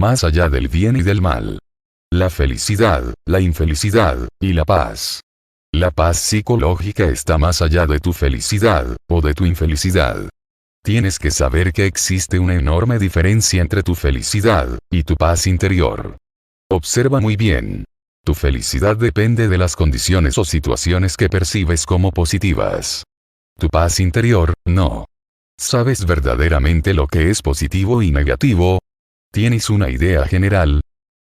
más allá del bien y del mal. La felicidad, la infelicidad, y la paz. La paz psicológica está más allá de tu felicidad, o de tu infelicidad. Tienes que saber que existe una enorme diferencia entre tu felicidad, y tu paz interior. Observa muy bien. Tu felicidad depende de las condiciones o situaciones que percibes como positivas. Tu paz interior, no. ¿Sabes verdaderamente lo que es positivo y negativo? ¿Tienes una idea general?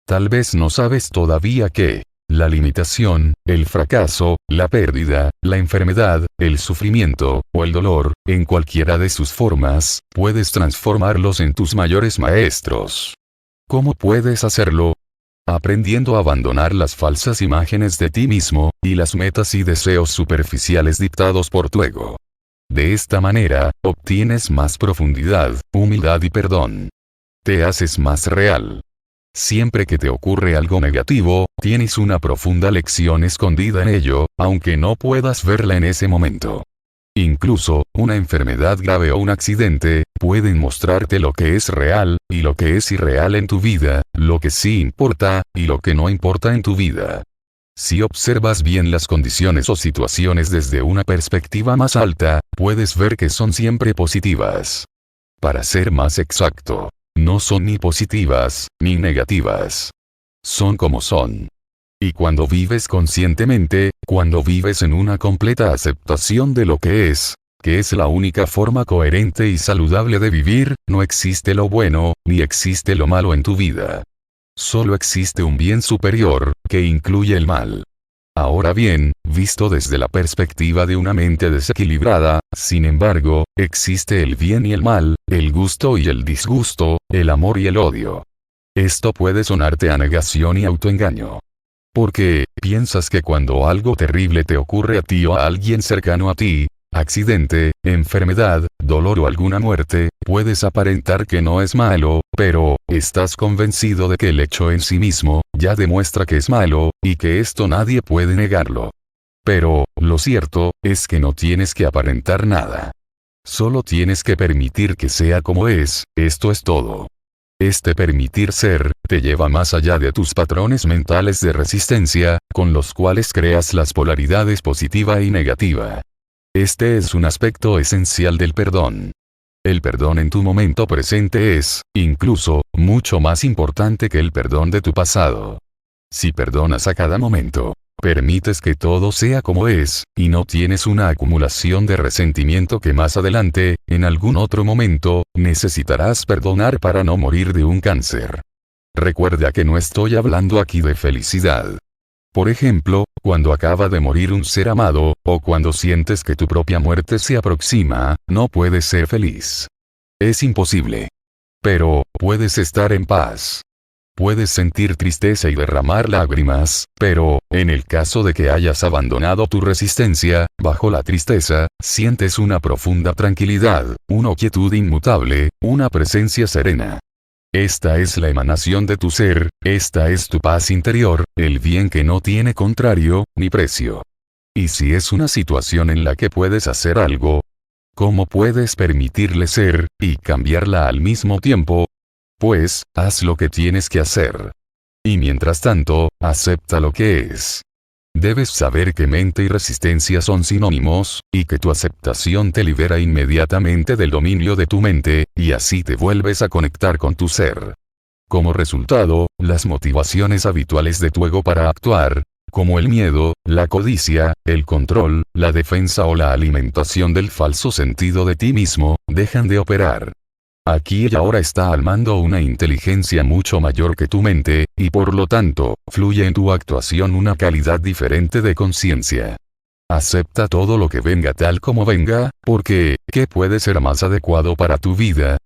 Tal vez no sabes todavía que la limitación, el fracaso, la pérdida, la enfermedad, el sufrimiento, o el dolor, en cualquiera de sus formas, puedes transformarlos en tus mayores maestros. ¿Cómo puedes hacerlo? Aprendiendo a abandonar las falsas imágenes de ti mismo, y las metas y deseos superficiales dictados por tu ego. De esta manera, obtienes más profundidad, humildad y perdón. Te haces más real. Siempre que te ocurre algo negativo, tienes una profunda lección escondida en ello, aunque no puedas verla en ese momento. Incluso, una enfermedad grave o un accidente, pueden mostrarte lo que es real, y lo que es irreal en tu vida, lo que sí importa, y lo que no importa en tu vida. Si observas bien las condiciones o situaciones desde una perspectiva más alta, puedes ver que son siempre positivas. Para ser más exacto, no son ni positivas, ni negativas. Son como son. Y cuando vives conscientemente, cuando vives en una completa aceptación de lo que es la única forma coherente y saludable de vivir, no existe lo bueno, ni existe lo malo en tu vida. Solo existe un bien superior, que incluye el mal. Ahora bien, visto desde la perspectiva de una mente desequilibrada, sin embargo, existe el bien y el mal, el gusto y el disgusto, el amor y el odio. Esto puede sonarte a negación y autoengaño. Porque, piensas que cuando algo terrible te ocurre a ti o a alguien cercano a ti, accidente, enfermedad, dolor o alguna muerte, puedes aparentar que no es malo, pero, estás convencido de que el hecho en sí mismo, ya demuestra que es malo, y que esto nadie puede negarlo. Pero, lo cierto, es que no tienes que aparentar nada. Solo tienes que permitir que sea como es, esto es todo. Este permitir ser, te lleva más allá de tus patrones mentales de resistencia, con los cuales creas las polaridades positiva y negativa. Este es un aspecto esencial del perdón. El perdón en tu momento presente es, incluso, mucho más importante que el perdón de tu pasado. Si perdonas a cada momento, permites que todo sea como es, y no tienes una acumulación de resentimiento que más adelante, en algún otro momento, necesitarás perdonar para no morir de un cáncer. Recuerda que no estoy hablando aquí de felicidad. Por ejemplo, cuando acaba de morir un ser amado, o cuando sientes que tu propia muerte se aproxima, no puedes ser feliz. Es imposible. Pero, puedes estar en paz. Puedes sentir tristeza y derramar lágrimas, pero, en el caso de que hayas abandonado tu resistencia, bajo la tristeza, sientes una profunda tranquilidad, una quietud inmutable, una presencia serena. Esta es la emanación de tu ser, esta es tu paz interior, el bien que no tiene contrario, ni precio. Y si es una situación en la que puedes hacer algo, ¿cómo puedes permitirle ser, y cambiarla al mismo tiempo? Pues, haz lo que tienes que hacer. Y mientras tanto, acepta lo que es. Debes saber que mente y resistencia son sinónimos, y que tu aceptación te libera inmediatamente del dominio de tu mente, y así te vuelves a conectar con tu ser. Como resultado, las motivaciones habituales de tu ego para actuar, como el miedo, la codicia, el control, la defensa o la alimentación del falso sentido de ti mismo, dejan de operar. Aquí y ahora está al mando una inteligencia mucho mayor que tu mente, y por lo tanto, fluye en tu actuación una calidad diferente de conciencia. Acepta todo lo que venga tal como venga, porque, ¿qué puede ser más adecuado para tu vida?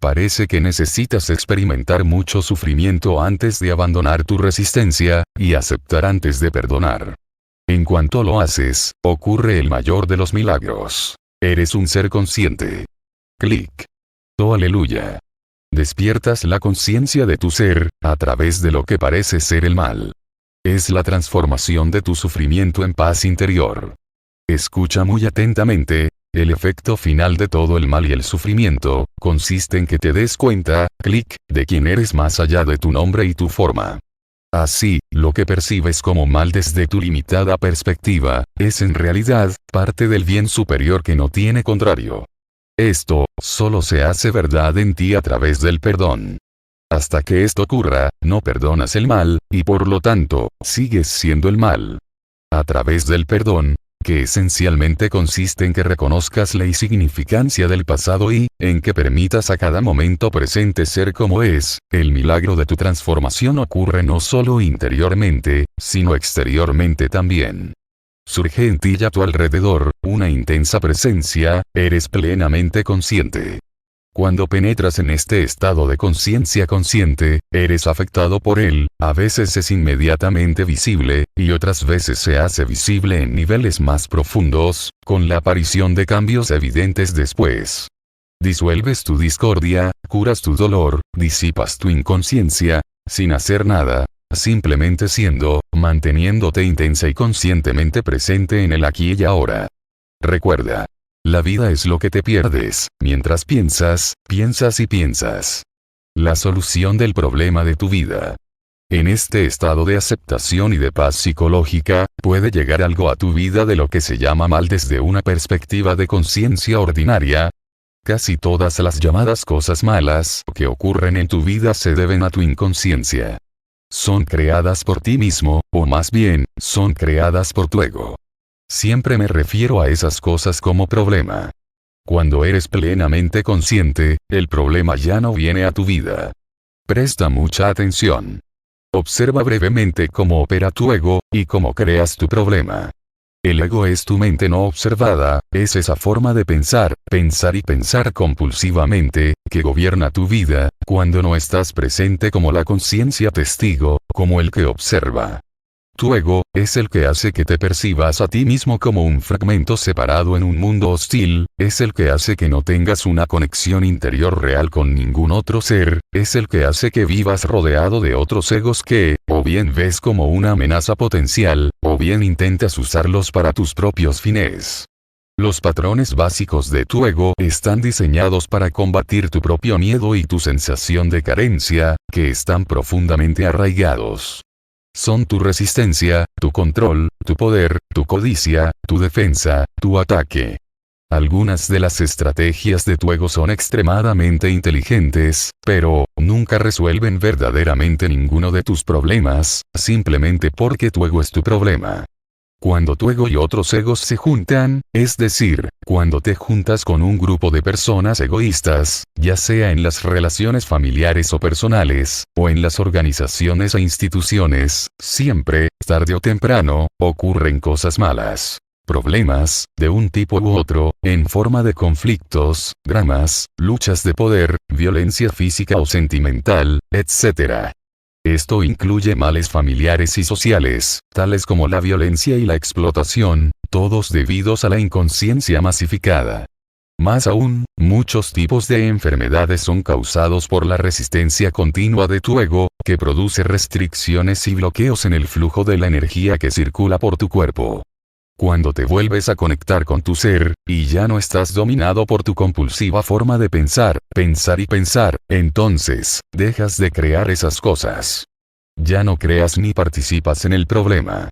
Parece que necesitas experimentar mucho sufrimiento antes de abandonar tu resistencia, y aceptar antes de perdonar. En cuanto lo haces, ocurre el mayor de los milagros. Eres un ser consciente. Clic. Oh, aleluya. Despiertas la conciencia de tu ser, a través de lo que parece ser el mal. Es la transformación de tu sufrimiento en paz interior. Escucha muy atentamente. El efecto final de todo el mal y el sufrimiento, consiste en que te des cuenta, clic, de quién eres más allá de tu nombre y tu forma. Así, lo que percibes como mal desde tu limitada perspectiva, es en realidad, parte del bien superior que no tiene contrario. Esto, solo se hace verdad en ti a través del perdón. Hasta que esto ocurra, no perdonas el mal, y por lo tanto, sigues siendo el mal. A través del perdón, que esencialmente consiste en que reconozcas la insignificancia del pasado y, en que permitas a cada momento presente ser como es, el milagro de tu transformación ocurre no solo interiormente, sino exteriormente también. Surge en ti y a tu alrededor, una intensa presencia, eres plenamente consciente. Cuando penetras en este estado de conciencia consciente, eres afectado por él, a veces es inmediatamente visible, y otras veces se hace visible en niveles más profundos, con la aparición de cambios evidentes después. Disuelves tu discordia, curas tu dolor, disipas tu inconsciencia, sin hacer nada, simplemente siendo, manteniéndote intensa y conscientemente presente en el aquí y ahora. Recuerda. La vida es lo que te pierdes, mientras piensas, piensas y piensas. La solución del problema de tu vida. En este estado de aceptación y de paz psicológica, puede llegar algo a tu vida de lo que se llama mal desde una perspectiva de conciencia ordinaria. Casi todas las llamadas cosas malas que ocurren en tu vida se deben a tu inconsciencia. Son creadas por ti mismo, o más bien, son creadas por tu ego. Siempre me refiero a esas cosas como problema. Cuando eres plenamente consciente, el problema ya no viene a tu vida. Presta mucha atención. Observa brevemente cómo opera tu ego, y cómo creas tu problema. El ego es tu mente no observada, es esa forma de pensar y pensar compulsivamente, que gobierna tu vida, cuando no estás presente como la conciencia testigo, como el que observa. Tu ego, es el que hace que te percibas a ti mismo como un fragmento separado en un mundo hostil, es el que hace que no tengas una conexión interior real con ningún otro ser, es el que hace que vivas rodeado de otros egos que, o bien ves como una amenaza potencial, o bien intentas usarlos para tus propios fines. Los patrones básicos de tu ego están diseñados para combatir tu propio miedo y tu sensación de carencia, que están profundamente arraigados. Son tu resistencia, tu control, tu poder, tu codicia, tu defensa, tu ataque. Algunas de las estrategias de tu ego son extremadamente inteligentes, pero nunca resuelven verdaderamente ninguno de tus problemas, simplemente porque tu ego es tu problema. Cuando tu ego y otros egos se juntan, es decir, cuando te juntas con un grupo de personas egoístas, ya sea en las relaciones familiares o personales, o en las organizaciones e instituciones, siempre, tarde o temprano, ocurren cosas malas. Problemas, de un tipo u otro, en forma de conflictos, dramas, luchas de poder, violencia física o sentimental, etc. Esto incluye males familiares y sociales, tales como la violencia y la explotación, todos debidos a la inconsciencia masificada. Más aún, muchos tipos de enfermedades son causados por la resistencia continua de tu ego, que produce restricciones y bloqueos en el flujo de la energía que circula por tu cuerpo. Cuando te vuelves a conectar con tu ser, y ya no estás dominado por tu compulsiva forma de pensar y pensar, entonces, dejas de crear esas cosas. Ya no creas ni participas en el problema.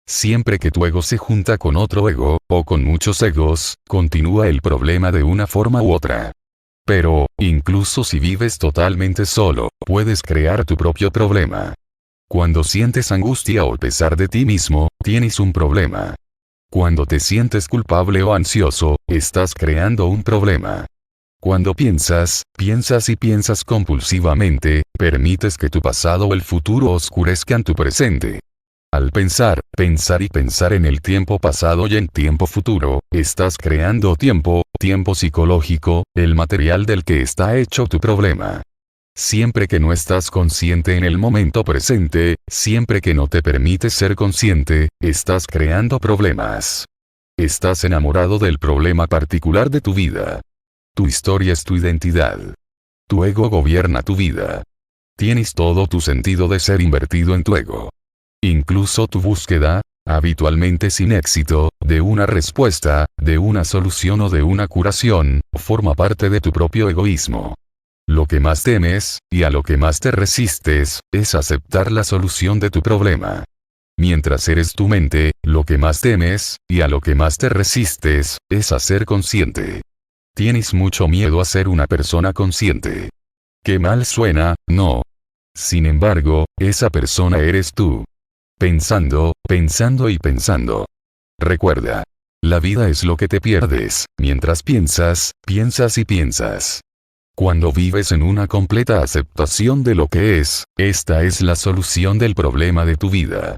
Siempre que tu ego se junta con otro ego, o con muchos egos, continúa el problema de una forma u otra. Pero, incluso si vives totalmente solo, puedes crear tu propio problema. Cuando sientes angustia o pesar de ti mismo, tienes un problema. Cuando te sientes culpable o ansioso, estás creando un problema. Cuando piensas y piensas compulsivamente, permites que tu pasado o el futuro oscurezcan tu presente. Al pensar y pensar en el tiempo pasado y en tiempo futuro, estás creando tiempo psicológico, el material del que está hecho tu problema. Siempre que no estás consciente en el momento presente, siempre que no te permites ser consciente, estás creando problemas. Estás enamorado del problema particular de tu vida. Tu historia es tu identidad. Tu ego gobierna tu vida. Tienes todo tu sentido de ser invertido en tu ego. Incluso tu búsqueda, habitualmente sin éxito, de una respuesta, de una solución o de una curación, forma parte de tu propio egoísmo. Lo que más temes, y a lo que más te resistes, es aceptar la solución de tu problema. Mientras eres tu mente, lo que más temes, y a lo que más te resistes, es a ser consciente. Tienes mucho miedo a ser una persona consciente. Qué mal suena, ¿no? Sin embargo, esa persona eres tú. Pensando, pensando y pensando. Recuerda. La vida es lo que te pierdes, mientras piensas, piensas y piensas. Cuando vives en una completa aceptación de lo que es, esta es la solución del problema de tu vida.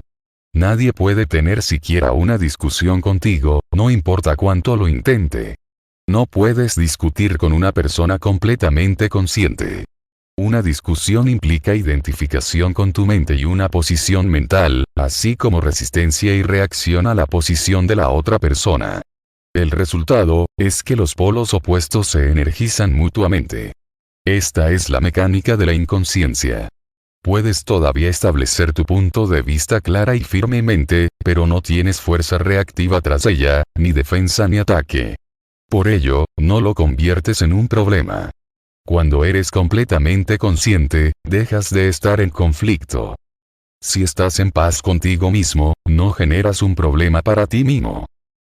Nadie puede tener siquiera una discusión contigo, no importa cuánto lo intente. No puedes discutir con una persona completamente consciente. Una discusión implica identificación con tu mente y una posición mental, así como resistencia y reacción a la posición de la otra persona. El resultado es que los polos opuestos se energizan mutuamente. Esta es la mecánica de la inconsciencia. Puedes todavía establecer tu punto de vista clara y firmemente, pero no tienes fuerza reactiva tras ella, ni defensa ni ataque. Por ello, no lo conviertes en un problema. Cuando eres completamente consciente, dejas de estar en conflicto. Si estás en paz contigo mismo, no generas un problema para ti mismo.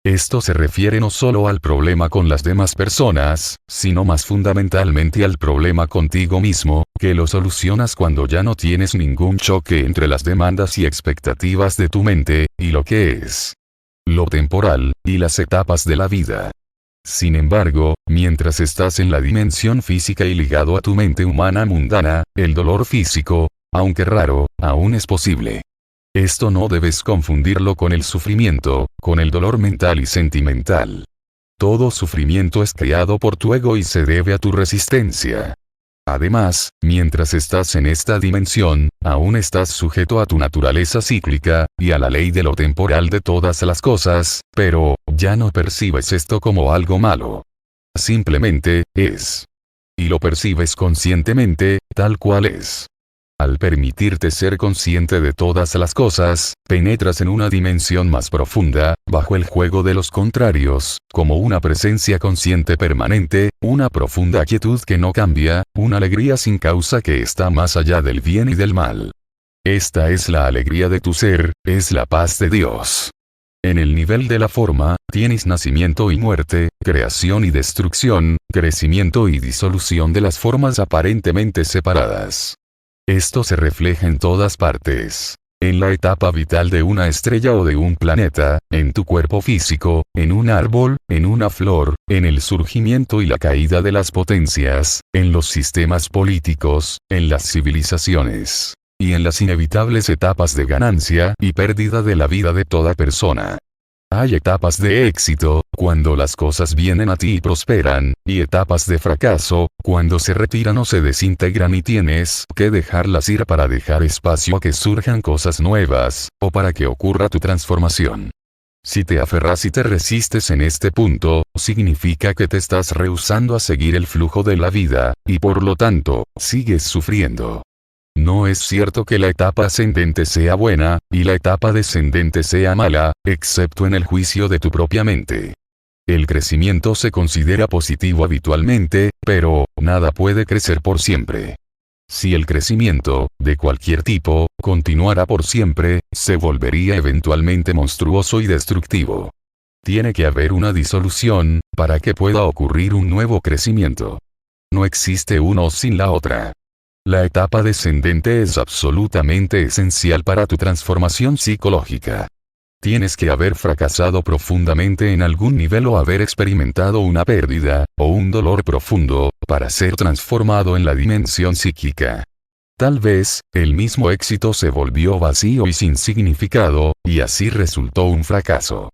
Esto se refiere no solo al problema con las demás personas, sino más fundamentalmente al problema contigo mismo, que lo solucionas cuando ya no tienes ningún choque entre las demandas y expectativas de tu mente, y lo que es lo temporal, y las etapas de la vida. Sin embargo, mientras estás en la dimensión física y ligado a tu mente humana mundana, el dolor físico, aunque raro, aún es posible. Esto no debes confundirlo con el sufrimiento, con el dolor mental y sentimental. Todo sufrimiento es creado por tu ego y se debe a tu resistencia. Además, mientras estás en esta dimensión, aún estás sujeto a tu naturaleza cíclica, y a la ley de lo temporal de todas las cosas, pero, ya no percibes esto como algo malo. Simplemente, es. Y lo percibes conscientemente, tal cual es. Al permitirte ser consciente de todas las cosas, penetras en una dimensión más profunda, bajo el juego de los contrarios, como una presencia consciente permanente, una profunda quietud que no cambia, una alegría sin causa que está más allá del bien y del mal. Esta es la alegría de tu ser, es la paz de Dios. En el nivel de la forma, tienes nacimiento y muerte, creación y destrucción, crecimiento y disolución de las formas aparentemente separadas. Esto se refleja en todas partes. En la etapa vital de una estrella o de un planeta, en tu cuerpo físico, en un árbol, en una flor, en el surgimiento y la caída de las potencias, en los sistemas políticos, en las civilizaciones, y en las inevitables etapas de ganancia y pérdida de la vida de toda persona. Hay etapas de éxito, cuando las cosas vienen a ti y prosperan, y etapas de fracaso, cuando se retiran o se desintegran y tienes que dejarlas ir para dejar espacio a que surjan cosas nuevas, o para que ocurra tu transformación. Si te aferras y te resistes en este punto, significa que te estás rehusando a seguir el flujo de la vida, y por lo tanto, sigues sufriendo. No es cierto que la etapa ascendente sea buena, y la etapa descendente sea mala, excepto en el juicio de tu propia mente. El crecimiento se considera positivo habitualmente, pero, nada puede crecer por siempre. Si el crecimiento, de cualquier tipo, continuara por siempre, se volvería eventualmente monstruoso y destructivo. Tiene que haber una disolución, para que pueda ocurrir un nuevo crecimiento. No existe uno sin la otra. La etapa descendente es absolutamente esencial para tu transformación psicológica. Tienes que haber fracasado profundamente en algún nivel o haber experimentado una pérdida, o un dolor profundo, para ser transformado en la dimensión psíquica. Tal vez, el mismo éxito se volvió vacío y sin significado, y así resultó un fracaso.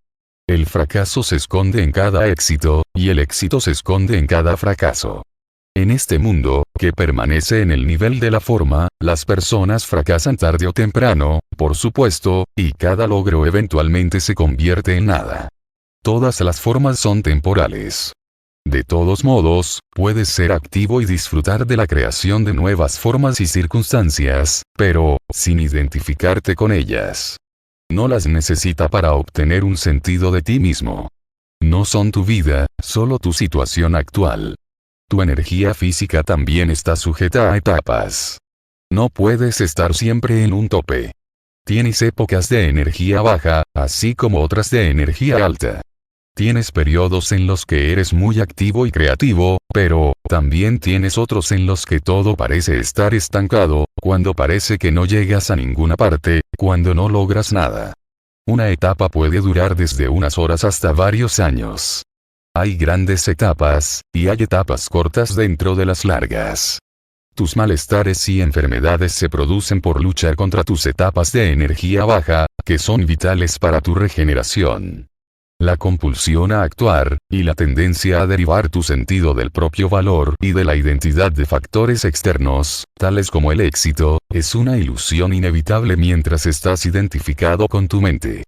El fracaso se esconde en cada éxito, y el éxito se esconde en cada fracaso. En este mundo, que permanece en el nivel de la forma, las personas fracasan tarde o temprano, por supuesto, y cada logro eventualmente se convierte en nada. Todas las formas son temporales. De todos modos, puedes ser activo y disfrutar de la creación de nuevas formas y circunstancias, pero, sin identificarte con ellas. No las necesita para obtener un sentido de ti mismo. No son tu vida, solo tu situación actual. Tu energía física también está sujeta a etapas. No puedes estar siempre en un tope. Tienes épocas de energía baja, así como otras de energía alta. Tienes periodos en los que eres muy activo y creativo, pero también tienes otros en los que todo parece estar estancado, cuando parece que no llegas a ninguna parte, cuando no logras nada. Una etapa puede durar desde unas horas hasta varios años. Hay grandes etapas, y hay etapas cortas dentro de las largas. Tus malestares y enfermedades se producen por luchar contra tus etapas de energía baja, que son vitales para tu regeneración. La compulsión a actuar, y la tendencia a derivar tu sentido del propio valor y de la identidad de factores externos, tales como el éxito, es una ilusión inevitable mientras estás identificado con tu mente.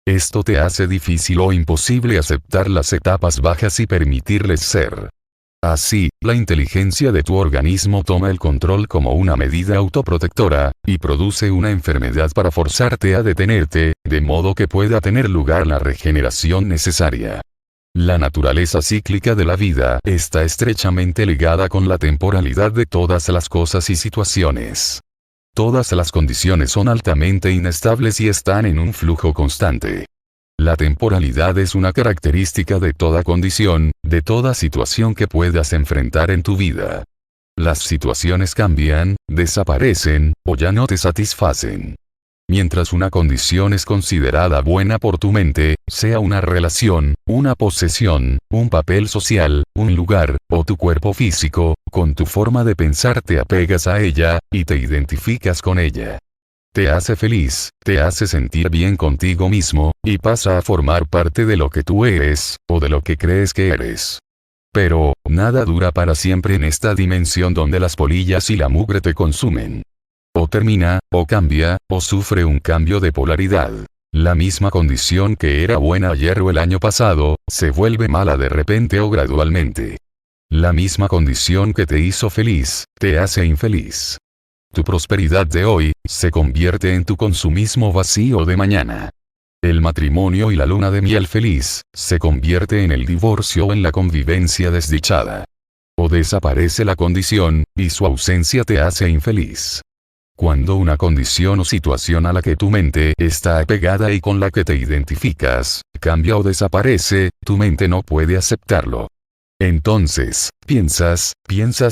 Esto te hace difícil o imposible aceptar las etapas bajas y permitirles ser. Así, la inteligencia de tu organismo toma el control como una medida autoprotectora, y produce una enfermedad para forzarte a detenerte, de modo que pueda tener lugar la regeneración necesaria. La naturaleza cíclica de la vida está estrechamente ligada con la temporalidad de todas las cosas y situaciones. Todas las condiciones son altamente inestables y están en un flujo constante. La temporalidad es una característica de toda condición, de toda situación que puedas enfrentar en tu vida. Las situaciones cambian, desaparecen, o ya no te satisfacen. Mientras una condición es considerada buena por tu mente, sea una relación, una posesión, un papel social, un lugar, o tu cuerpo físico, con tu forma de pensar te apegas a ella, y te identificas con ella. Te hace feliz, te hace sentir bien contigo mismo, y pasa a formar parte de lo que tú eres, o de lo que crees que eres. Pero, nada dura para siempre en esta dimensión donde las polillas y la mugre te consumen. O termina, o cambia, o sufre un cambio de polaridad. La misma condición que era buena ayer o el año pasado, se vuelve mala de repente o gradualmente. La misma condición que te hizo feliz, te hace infeliz. Tu prosperidad de hoy, se convierte en tu consumismo vacío de mañana. El matrimonio y la luna de miel feliz, se convierte en el divorcio o en la convivencia desdichada. O desaparece la condición, y su ausencia te hace infeliz. Cuando una condición o situación a la que tu mente está apegada y con la que te identificas, cambia o desaparece, tu mente no puede aceptarlo. Entonces, piensas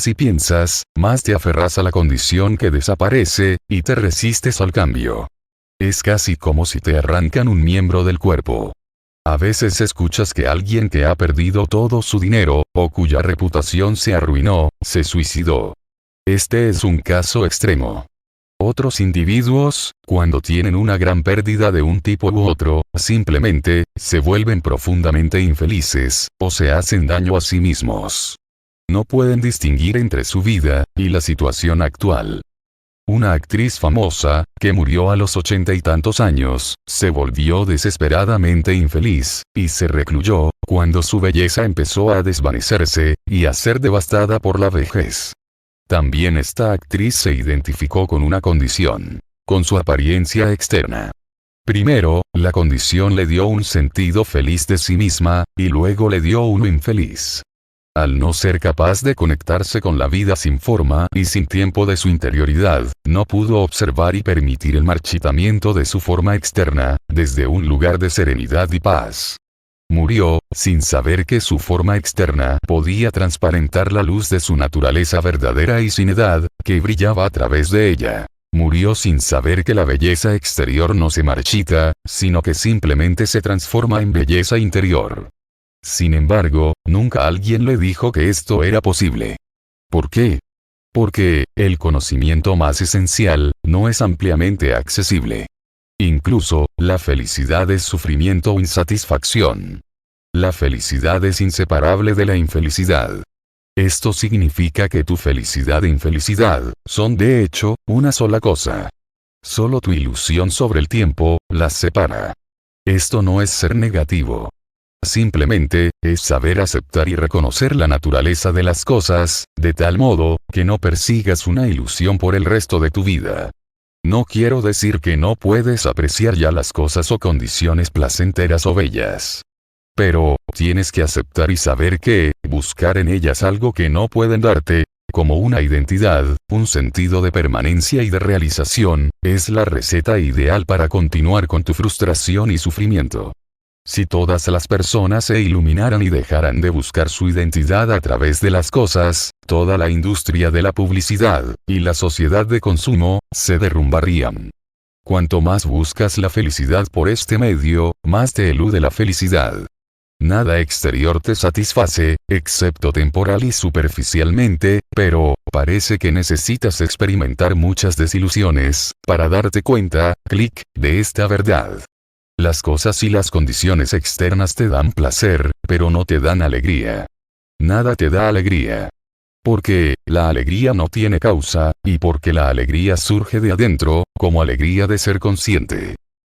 y piensas, más te aferras a la condición que desaparece, y te resistes al cambio. Es casi como si te arrancan un miembro del cuerpo. A veces escuchas que alguien que ha perdido todo su dinero, o cuya reputación se arruinó, se suicidó. Este es un caso extremo. Otros individuos, cuando tienen una gran pérdida de un tipo u otro, simplemente, se vuelven profundamente infelices, o se hacen daño a sí mismos. No pueden distinguir entre su vida, y la situación actual. Una actriz famosa, que murió a los 80 y tantos años, se volvió desesperadamente infeliz, y se recluyó, cuando su belleza empezó a desvanecerse, y a ser devastada por la vejez. También esta actriz se identificó con una condición, con su apariencia externa. Primero, la condición le dio un sentido feliz de sí misma, y luego le dio uno infeliz. Al no ser capaz de conectarse con la vida sin forma y sin tiempo de su interioridad, no pudo observar y permitir el marchitamiento de su forma externa, desde un lugar de serenidad y paz. Murió, sin saber que su forma externa podía transparentar la luz de su naturaleza verdadera y sin edad, que brillaba a través de ella. Murió sin saber que la belleza exterior no se marchita, sino que simplemente se transforma en belleza interior. Sin embargo, nunca alguien le dijo que esto era posible. ¿Por qué? Porque, el conocimiento más esencial, no es ampliamente accesible. Incluso, la felicidad es sufrimiento o insatisfacción. La felicidad es inseparable de la infelicidad. Esto significa que tu felicidad e infelicidad, son de hecho, una sola cosa. Solo tu ilusión sobre el tiempo, las separa. Esto no es ser negativo. Simplemente, es saber aceptar y reconocer la naturaleza de las cosas, de tal modo, que no persigas una ilusión por el resto de tu vida. No quiero decir que no puedes apreciar ya las cosas o condiciones placenteras o bellas. Pero, tienes que aceptar y saber que, buscar en ellas algo que no pueden darte, como una identidad, un sentido de permanencia y de realización, es la receta ideal para continuar con tu frustración y sufrimiento. Si todas las personas se iluminaran y dejaran de buscar su identidad a través de las cosas, toda la industria de la publicidad, y la sociedad de consumo, se derrumbarían. Cuanto más buscas la felicidad por este medio, más te elude la felicidad. Nada exterior te satisface, excepto temporal y superficialmente, pero, parece que necesitas experimentar muchas desilusiones, para darte cuenta, clic, de esta verdad. Las cosas y las condiciones externas te dan placer, pero no te dan alegría. Nada te da alegría. Porque, la alegría no tiene causa, y porque la alegría surge de adentro, como alegría de ser consciente.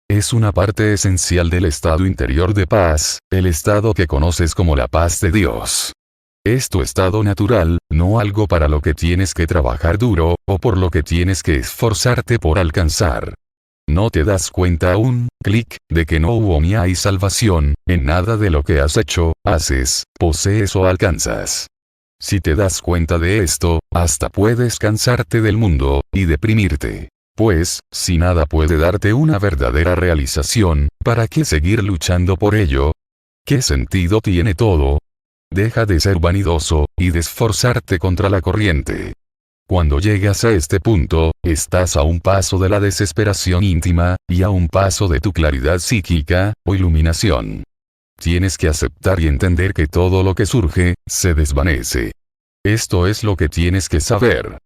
Es una parte esencial del estado interior de paz, el estado que conoces como la paz de Dios. Es tu estado natural, no algo para lo que tienes que trabajar duro, o por lo que tienes que esforzarte por alcanzar. No te das cuenta aún, clic, de que no hubo ni hay salvación, en nada de lo que has hecho, haces, posees o alcanzas. Si te das cuenta de esto, hasta puedes cansarte del mundo, y deprimirte. Pues, si nada puede darte una verdadera realización, ¿para qué seguir luchando por ello? ¿Qué sentido tiene todo? Deja de ser vanidoso, y de esforzarte contra la corriente. Cuando llegas a este punto, estás a un paso de la desesperación íntima, y a un paso de tu claridad psíquica, o iluminación. Tienes que aceptar y entender que todo lo que surge, se desvanece. Esto es lo que tienes que saber.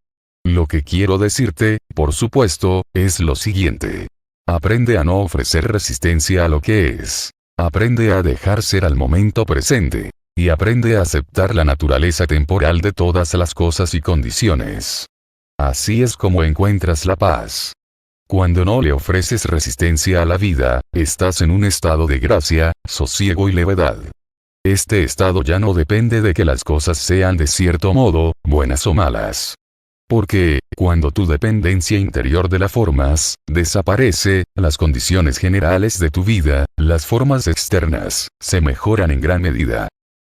Lo que quiero decirte, por supuesto, es lo siguiente. Aprende a no ofrecer resistencia a lo que es. Aprende a dejar ser al momento presente. Y aprende a aceptar la naturaleza temporal de todas las cosas y condiciones. Así es como encuentras la paz. Cuando no le ofreces resistencia a la vida, estás en un estado de gracia, sosiego y levedad. Este estado ya no depende de que las cosas sean de cierto modo, buenas o malas. Porque, cuando tu dependencia interior de la formas, desaparece, las condiciones generales de tu vida, las formas externas, se mejoran en gran medida.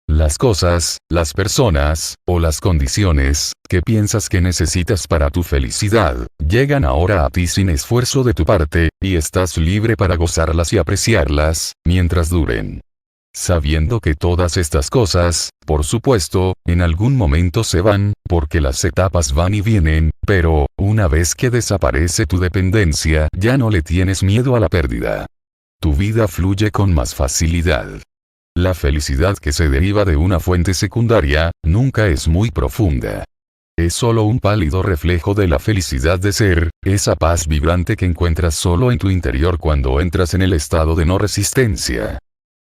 Las cosas, las personas, o las condiciones, que piensas que necesitas para tu felicidad, llegan ahora a ti sin esfuerzo de tu parte, y estás libre para gozarlas y apreciarlas, mientras duren. Sabiendo que todas estas cosas, por supuesto, en algún momento se van, porque las etapas van y vienen, pero, una vez que desaparece tu dependencia, ya no le tienes miedo a la pérdida. Tu vida fluye con más facilidad. La felicidad que se deriva de una fuente secundaria, nunca es muy profunda. Es solo un pálido reflejo de la felicidad de ser, esa paz vibrante que encuentras solo en tu interior cuando entras en el estado de no resistencia.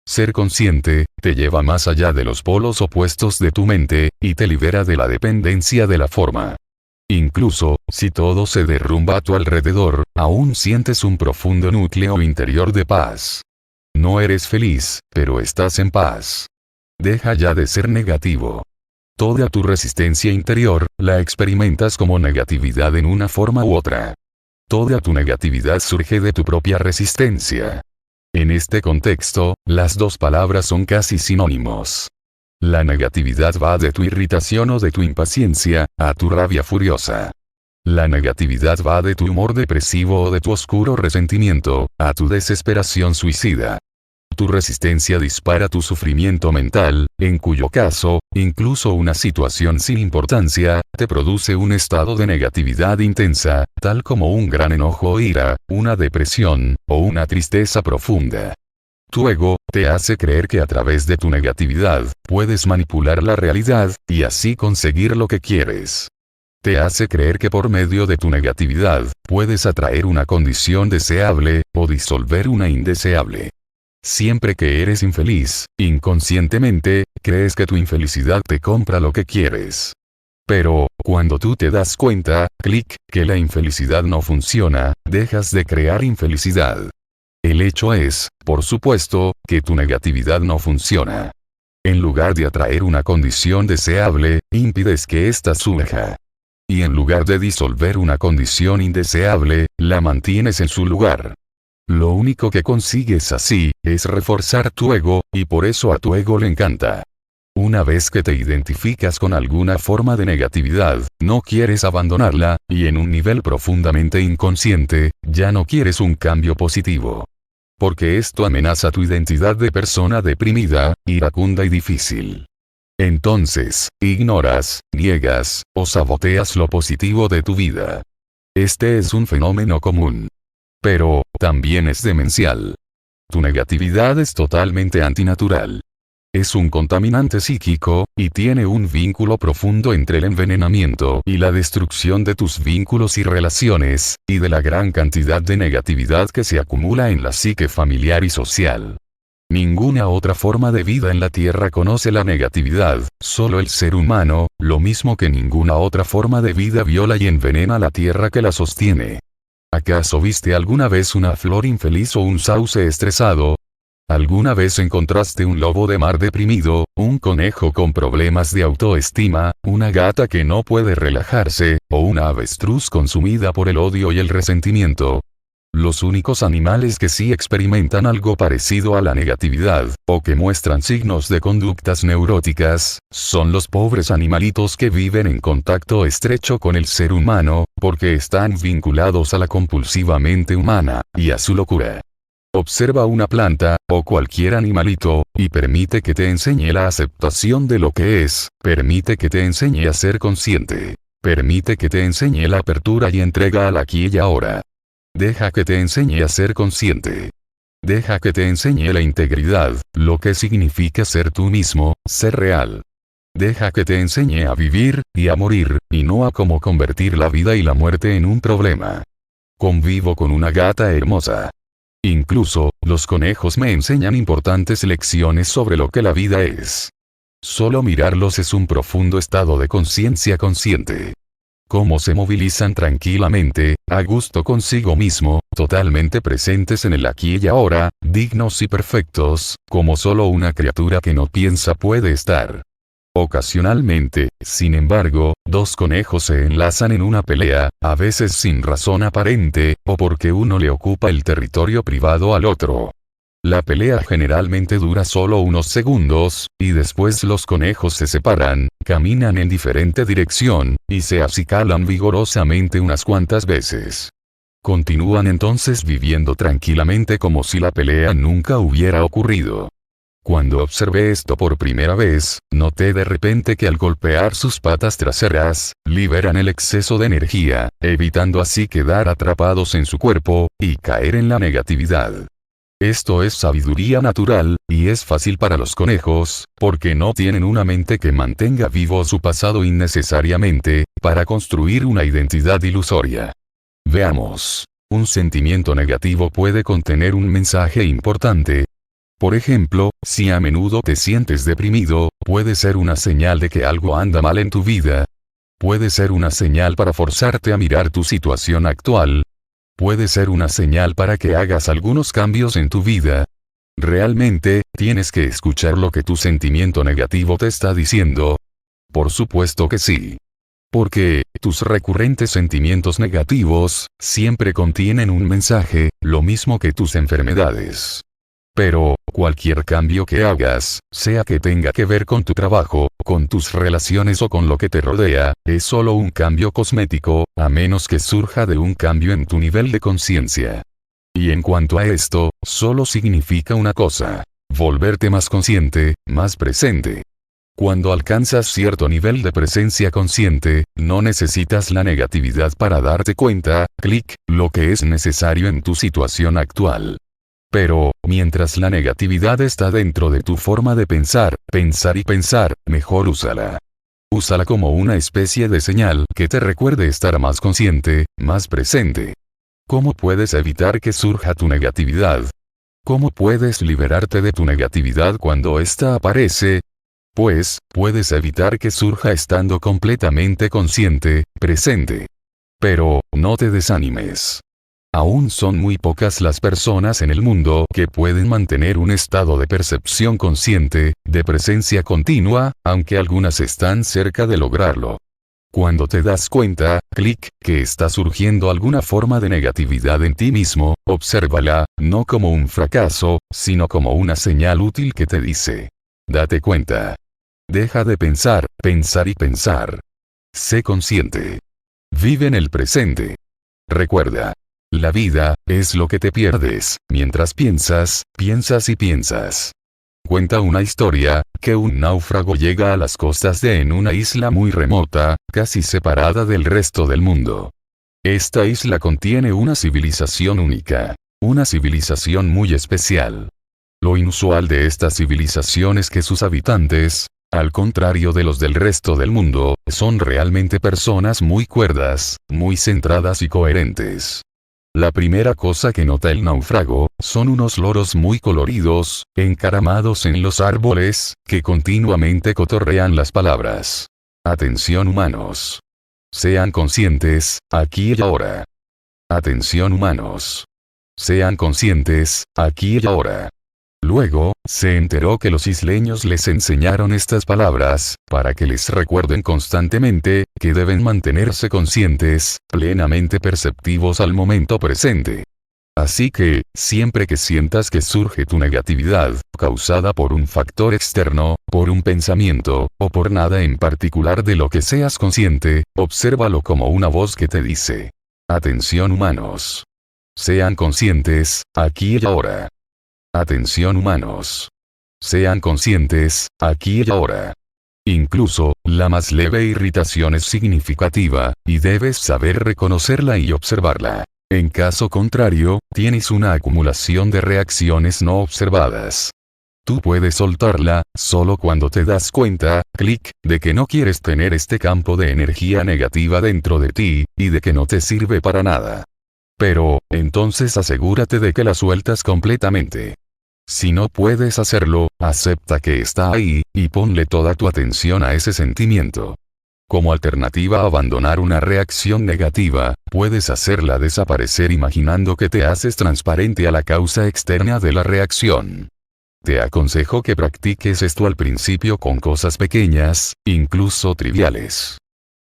Ser consciente, te lleva más allá de los polos opuestos de tu mente, y te libera de la dependencia de la forma. Incluso, si todo se derrumba a tu alrededor, aún sientes un profundo núcleo interior de paz. No eres feliz, pero estás en paz. Deja ya de ser negativo. Toda tu resistencia interior, la experimentas como negatividad en una forma u otra. Toda tu negatividad surge de tu propia resistencia. En este contexto, las dos palabras son casi sinónimos. La negatividad va de tu irritación o de tu impaciencia, a tu rabia furiosa. La negatividad va de tu humor depresivo o de tu oscuro resentimiento, a tu desesperación suicida. Tu resistencia dispara tu sufrimiento mental, en cuyo caso, incluso una situación sin importancia, te produce un estado de negatividad intensa, tal como un gran enojo o ira, una depresión, o una tristeza profunda. Tu ego, te hace creer que a través de tu negatividad, puedes manipular la realidad, y así conseguir lo que quieres. Te hace creer que por medio de tu negatividad, puedes atraer una condición deseable, o disolver una indeseable. Siempre que eres infeliz, inconscientemente, crees que tu infelicidad te compra lo que quieres. Pero, cuando tú te das cuenta, clic, que la infelicidad no funciona, dejas de crear infelicidad. El hecho es, por supuesto, que tu negatividad no funciona. En lugar de atraer una condición deseable, impides que ésta surja. Y en lugar de disolver una condición indeseable, la mantienes en su lugar. Lo único que consigues así, es reforzar tu ego, y por eso a tu ego le encanta. Una vez que te identificas con alguna forma de negatividad, no quieres abandonarla, y en un nivel profundamente inconsciente, ya no quieres un cambio positivo. Porque esto amenaza tu identidad de persona deprimida, iracunda y difícil. Entonces, ignoras, niegas, o saboteas lo positivo de tu vida. Este es un fenómeno común. Pero, también es demencial. Tu negatividad es totalmente antinatural. Es un contaminante psíquico, y tiene un vínculo profundo entre el envenenamiento y la destrucción de tus vínculos y relaciones, y de la gran cantidad de negatividad que se acumula en la psique familiar y social. Ninguna otra forma de vida en la Tierra conoce la negatividad, solo el ser humano, lo mismo que ninguna otra forma de vida viola y envenena la tierra que la sostiene. ¿Acaso viste alguna vez una flor infeliz o un sauce estresado? ¿Alguna vez encontraste un lobo de mar deprimido, un conejo con problemas de autoestima, una gata que no puede relajarse, o una avestruz consumida por el odio y el resentimiento? Los únicos animales que sí experimentan algo parecido a la negatividad, o que muestran signos de conductas neuróticas, son los pobres animalitos que viven en contacto estrecho con el ser humano, porque están vinculados a la compulsiva mente humana, y a su locura. Observa una planta, o cualquier animalito, y permite que te enseñe la aceptación de lo que es, permite que te enseñe a ser consciente, permite que te enseñe la apertura y entrega al aquí y ahora. Deja que te enseñe a ser consciente. Deja que te enseñe la integridad, lo que significa ser tú mismo, ser real. Deja que te enseñe a vivir, y a morir, y no a cómo convertir la vida y la muerte en un problema. Convivo con una gata hermosa. Incluso, los conejos me enseñan importantes lecciones sobre lo que la vida es. Solo mirarlos es un profundo estado de conciencia consciente. Cómo se movilizan tranquilamente, a gusto consigo mismo, totalmente presentes en el aquí y ahora, dignos y perfectos, como solo una criatura que no piensa puede estar. Ocasionalmente, sin embargo, dos conejos se enlazan en una pelea, a veces sin razón aparente, o porque uno le ocupa el territorio privado al otro. La pelea generalmente dura solo unos segundos, y después los conejos se separan, caminan en diferente dirección, y se acicalan vigorosamente unas cuantas veces. Continúan entonces viviendo tranquilamente como si la pelea nunca hubiera ocurrido. Cuando observé esto por primera vez, noté de repente que al golpear sus patas traseras, liberan el exceso de energía, evitando así quedar atrapados en su cuerpo, y caer en la negatividad. Esto es sabiduría natural, y es fácil para los conejos, porque no tienen una mente que mantenga vivo su pasado innecesariamente, para construir una identidad ilusoria. Veamos. Un sentimiento negativo puede contener un mensaje importante. Por ejemplo, si a menudo te sientes deprimido, puede ser una señal de que algo anda mal en tu vida. Puede ser una señal para forzarte a mirar tu situación actual. Puede ser una señal para que hagas algunos cambios en tu vida. ¿Realmente, tienes que escuchar lo que tu sentimiento negativo te está diciendo? Por supuesto que sí. Porque, tus recurrentes sentimientos negativos, siempre contienen un mensaje, lo mismo que tus enfermedades. Pero, cualquier cambio que hagas, sea que tenga que ver con tu trabajo, con tus relaciones o con lo que te rodea, es solo un cambio cosmético, a menos que surja de un cambio en tu nivel de conciencia. Y en cuanto a esto, solo significa una cosa: volverte más consciente, más presente. Cuando alcanzas cierto nivel de presencia consciente, no necesitas la negatividad para darte cuenta, lo que es necesario en tu situación actual. Pero, mientras la negatividad está dentro de tu forma de pensar y pensar, mejor úsala. Úsala como una especie de señal que te recuerde estar más consciente, más presente. ¿Cómo puedes evitar que surja tu negatividad? ¿Cómo puedes liberarte de tu negatividad cuando ésta aparece? Pues, puedes evitar que surja estando completamente consciente, presente. Pero, no te desanimes. Aún son muy pocas las personas en el mundo que pueden mantener un estado de percepción consciente, de presencia continua, aunque algunas están cerca de lograrlo. Cuando te das cuenta, clic, que está surgiendo alguna forma de negatividad en ti mismo, obsérvala, no como un fracaso, sino como una señal útil que te dice: date cuenta. Deja de pensar, pensar y pensar. Sé consciente. Vive en el presente. Recuerda. La vida, es lo que te pierdes, mientras piensas, piensas y piensas. Cuenta una historia, que un náufrago llega a las costas de en una isla muy remota, casi separada del resto del mundo. Esta isla contiene una civilización única. Una civilización muy especial. Lo inusual de esta civilización es que sus habitantes, al contrario de los del resto del mundo, son realmente personas muy cuerdas, muy centradas y coherentes. La primera cosa que nota el náufrago, son unos loros muy coloridos, encaramados en los árboles, que continuamente cotorrean las palabras: atención humanos. Sean conscientes, aquí y ahora. Atención humanos. Sean conscientes, aquí y ahora. Luego, se enteró que los isleños les enseñaron estas palabras, para que les recuerden constantemente, que deben mantenerse conscientes, plenamente perceptivos al momento presente. Así que, siempre que sientas que surge tu negatividad, causada por un factor externo, por un pensamiento, o por nada en particular de lo que seas consciente, obsérvalo como una voz que te dice: atención humanos. Sean conscientes, aquí y ahora. Atención humanos. Sean conscientes, aquí y ahora. Incluso, la más leve irritación es significativa, y debes saber reconocerla y observarla. En caso contrario, tienes una acumulación de reacciones no observadas. Tú puedes soltarla, solo cuando te das cuenta, clic, de que no quieres tener este campo de energía negativa dentro de ti, y de que no te sirve para nada. Pero, entonces asegúrate de que la sueltas completamente. Si no puedes hacerlo, acepta que está ahí, y ponle toda tu atención a ese sentimiento. Como alternativa a abandonar una reacción negativa, puedes hacerla desaparecer imaginando que te haces transparente a la causa externa de la reacción. Te aconsejo que practiques esto al principio con cosas pequeñas, incluso triviales.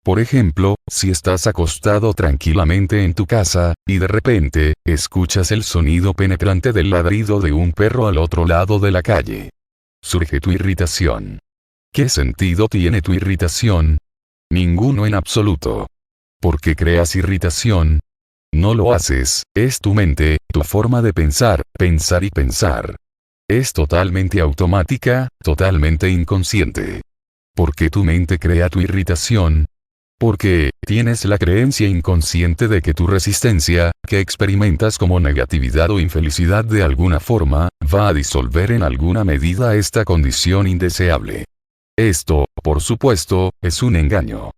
Por ejemplo, si estás acostado tranquilamente en tu casa, y de repente, escuchas el sonido penetrante del ladrido de un perro al otro lado de la calle. Surge tu irritación. ¿Qué sentido tiene tu irritación? Ninguno en absoluto. ¿Por qué creas irritación? No lo haces, es tu mente, tu forma de pensar, pensar y pensar. Es totalmente automática, totalmente inconsciente. ¿Por qué tu mente crea tu irritación? Porque, tienes la creencia inconsciente de que tu resistencia, que experimentas como negatividad o infelicidad de alguna forma, va a disolver en alguna medida esta condición indeseable. Esto, por supuesto, es un engaño.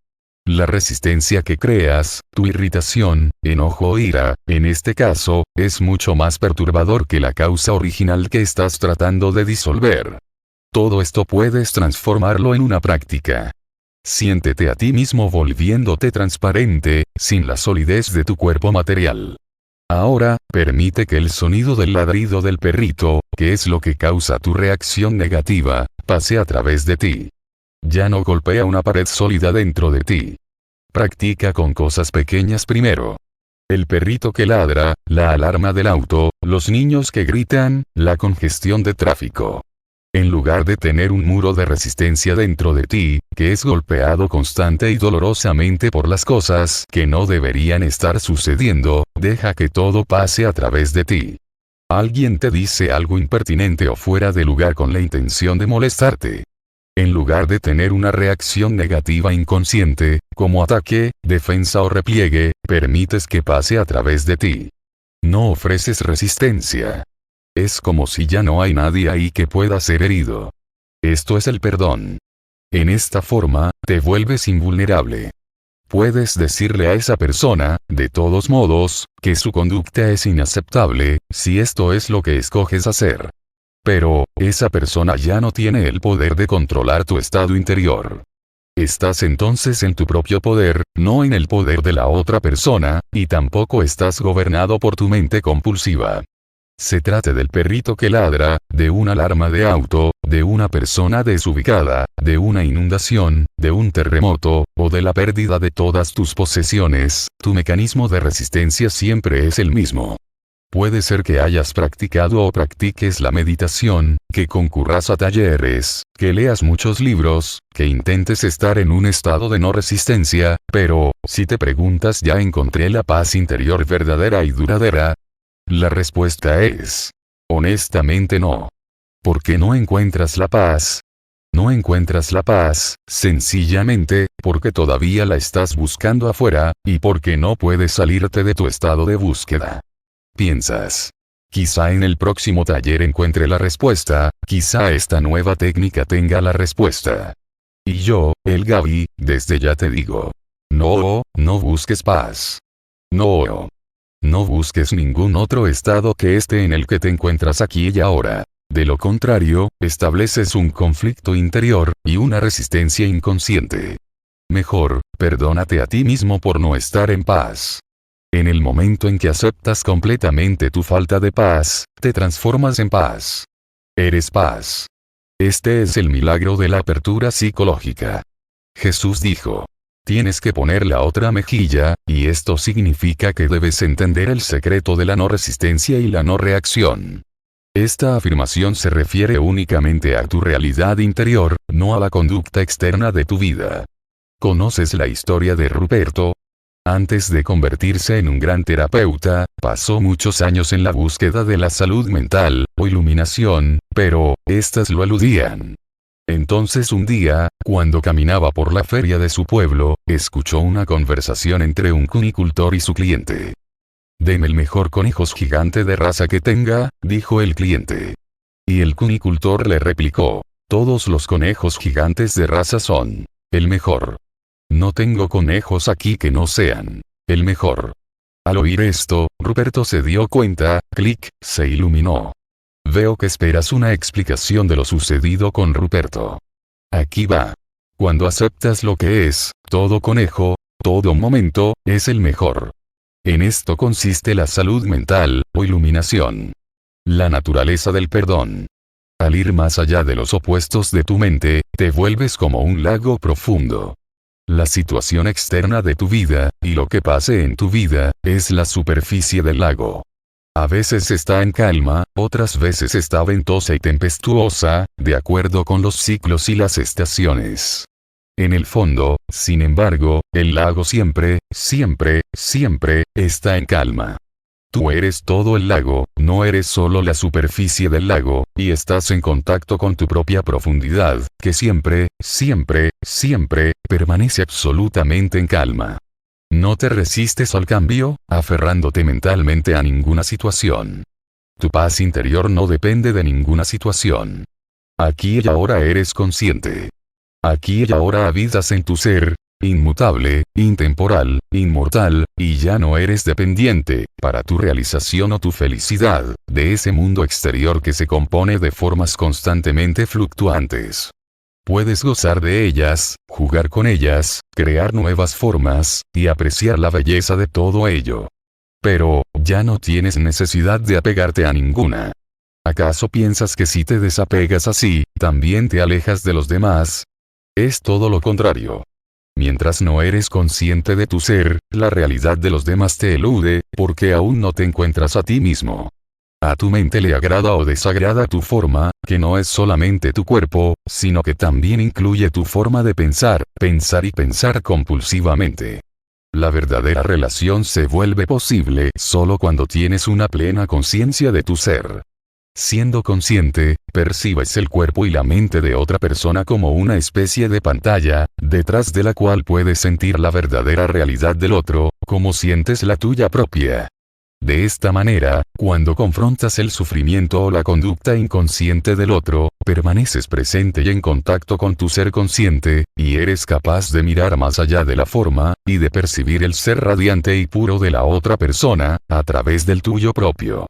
La resistencia que creas, tu irritación, enojo o ira, en este caso, es mucho más perturbador que la causa original que estás tratando de disolver. Todo esto puedes transformarlo en una práctica. Siéntete a ti mismo volviéndote transparente, sin la solidez de tu cuerpo material. Ahora, permite que el sonido del ladrido del perrito, que es lo que causa tu reacción negativa, pase a través de ti. Ya no golpea una pared sólida dentro de ti. Practica con cosas pequeñas primero. El perrito que ladra, la alarma del auto, los niños que gritan, la congestión de tráfico. En lugar de tener un muro de resistencia dentro de ti, que es golpeado constante y dolorosamente por las cosas que no deberían estar sucediendo, deja que todo pase a través de ti. Alguien te dice algo impertinente o fuera de lugar con la intención de molestarte. En lugar de tener una reacción negativa inconsciente, como ataque, defensa o repliegue, permites que pase a través de ti. No ofreces resistencia. Es como si ya no hay nadie ahí que pueda ser herido. Esto es el perdón. En esta forma, te vuelves invulnerable. Puedes decirle a esa persona, de todos modos, que su conducta es inaceptable, si esto es lo que escoges hacer. Pero, esa persona ya no tiene el poder de controlar tu estado interior. Estás entonces en tu propio poder, no en el poder de la otra persona, y tampoco estás gobernado por tu mente compulsiva. Se trate del perrito que ladra, de una alarma de auto, de una persona desubicada, de una inundación, de un terremoto, o de la pérdida de todas tus posesiones, tu mecanismo de resistencia siempre es el mismo. Puede ser que hayas practicado o practiques la meditación, que concurras a talleres, que leas muchos libros, que intentes estar en un estado de no resistencia, pero, si te preguntas ¿ya encontré la paz interior verdadera y duradera? La respuesta es, honestamente no. ¿Por qué no encuentras la paz? No encuentras la paz, sencillamente, porque todavía la estás buscando afuera, y porque no puedes salirte de tu estado de búsqueda. Piensas. Quizá en el próximo taller encuentre la respuesta, quizá esta nueva técnica tenga la respuesta. Y yo, el Gaby, desde ya te digo. No busques paz. No busques ningún otro estado que este en el que te encuentras aquí y ahora. De lo contrario, estableces un conflicto interior, y una resistencia inconsciente. Mejor, perdónate a ti mismo por no estar en paz. En el momento en que aceptas completamente tu falta de paz, te transformas en paz. Eres paz. Este es el milagro de la apertura psicológica. Jesús dijo: tienes que poner la otra mejilla, y esto significa que debes entender el secreto de la no resistencia y la no reacción. Esta afirmación se refiere únicamente a tu realidad interior, no a la conducta externa de tu vida. ¿Conoces la historia de Ruperto? Antes de convertirse en un gran terapeuta, pasó muchos años en la búsqueda de la salud mental, o iluminación, pero, éstas lo eludían. Entonces un día, cuando caminaba por la feria de su pueblo, escuchó una conversación entre un cunicultor y su cliente. «Deme el mejor conejo gigante de raza que tenga», dijo el cliente. Y el cunicultor le replicó: «Todos los conejos gigantes de raza son el mejor. No tengo conejos aquí que no sean el mejor». Al oír esto, Ruperto se dio cuenta, se iluminó. Veo que esperas una explicación de lo sucedido con Ruperto. Aquí va. Cuando aceptas lo que es, todo conejo, todo momento, es el mejor. En esto consiste la salud mental, o iluminación. La naturaleza del perdón. Al ir más allá de los opuestos de tu mente, te vuelves como un lago profundo. La situación externa de tu vida, y lo que pase en tu vida, es la superficie del lago. A veces está en calma, otras veces está ventosa y tempestuosa, de acuerdo con los ciclos y las estaciones. En el fondo, sin embargo, el lago siempre está en calma. Tú eres todo el lago, no eres solo la superficie del lago, y estás en contacto con tu propia profundidad, que siempre permanece absolutamente en calma. No te resistes al cambio, aferrándote mentalmente a ninguna situación. Tu paz interior no depende de ninguna situación. Aquí y ahora eres consciente. Aquí y ahora habitas en tu ser, inmutable, intemporal, inmortal, y ya no eres dependiente, para tu realización o tu felicidad, de ese mundo exterior que se compone de formas constantemente fluctuantes. Puedes gozar de ellas, jugar con ellas, crear nuevas formas, y apreciar la belleza de todo ello. Pero, ya no tienes necesidad de apegarte a ninguna. ¿Acaso piensas que si te desapegas así, también te alejas de los demás? Es todo lo contrario. Mientras no eres consciente de tu ser, la realidad de los demás te elude, porque aún no te encuentras a ti mismo. A tu mente le agrada o desagrada tu forma, que no es solamente tu cuerpo, sino que también incluye tu forma de pensar y pensar compulsivamente. La verdadera relación se vuelve posible solo cuando tienes una plena conciencia de tu ser. Siendo consciente, percibes el cuerpo y la mente de otra persona como una especie de pantalla, detrás de la cual puedes sentir la verdadera realidad del otro, como sientes la tuya propia. De esta manera, cuando confrontas el sufrimiento o la conducta inconsciente del otro, permaneces presente y en contacto con tu ser consciente, y eres capaz de mirar más allá de la forma, y de percibir el ser radiante y puro de la otra persona, a través del tuyo propio.